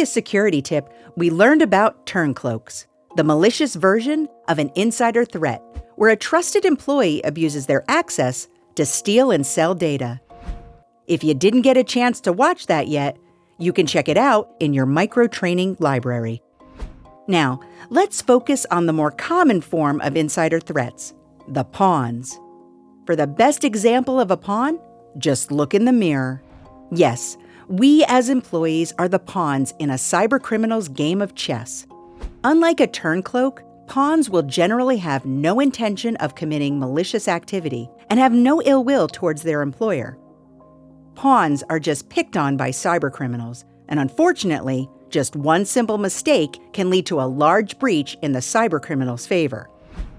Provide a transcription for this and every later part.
previous security tip, we learned about turncloaks, the malicious version of an insider threat, where a trusted employee abuses their access to steal and sell data. If you didn't get a chance to watch that yet, you can check it out in your micro-training library. Now, let's focus on the more common form of insider threats, the pawns. For the best example of a pawn, just look in the mirror. Yes, we as employees are the pawns in a cybercriminal's game of chess. Unlike a turncloak, pawns will generally have no intention of committing malicious activity and have no ill will towards their employer. Pawns are just picked on by cybercriminals, and unfortunately, just one simple mistake can lead to a large breach in the cybercriminal's favor.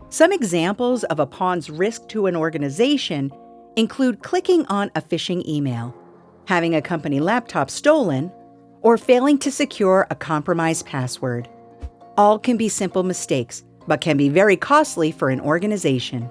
Some examples of a pawn's risk to an organization include clicking on a phishing email, having a company laptop stolen, or failing to secure a compromised password. All can be simple mistakes, but can be very costly for an organization.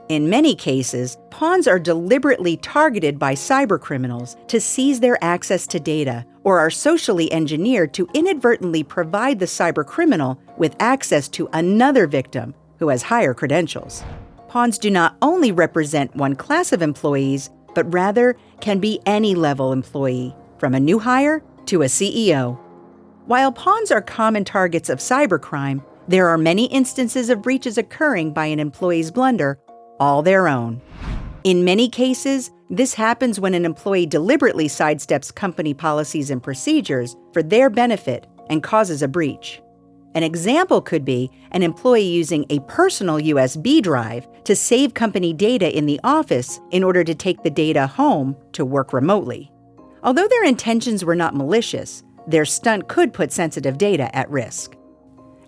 In many cases, pawns are deliberately targeted by cybercriminals to seize their access to data, or are socially engineered to inadvertently provide the cybercriminal with access to another victim who has higher credentials. Pawns do not only represent one class of employees, but rather can be any level employee, from a new hire to a CEO. While pawns are common targets of cybercrime, there are many instances of breaches occurring by an employee's blunder, all their own. In many cases, this happens when an employee deliberately sidesteps company policies and procedures for their benefit and causes a breach. An example could be an employee using a personal USB drive to save company data in the office in order to take the data home to work remotely. Although their intentions were not malicious, their stunt could put sensitive data at risk.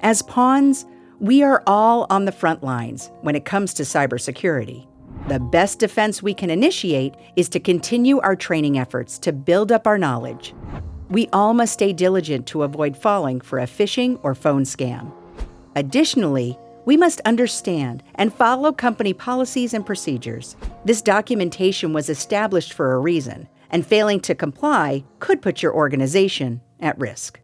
As pawns, we are all on the front lines when it comes to cybersecurity. The best defense we can initiate is to continue our training efforts to build up our knowledge. We all must stay diligent to avoid falling for a phishing or phone scam. Additionally, we must understand and follow company policies and procedures. This documentation was established for a reason, and failing to comply could put your organization at risk.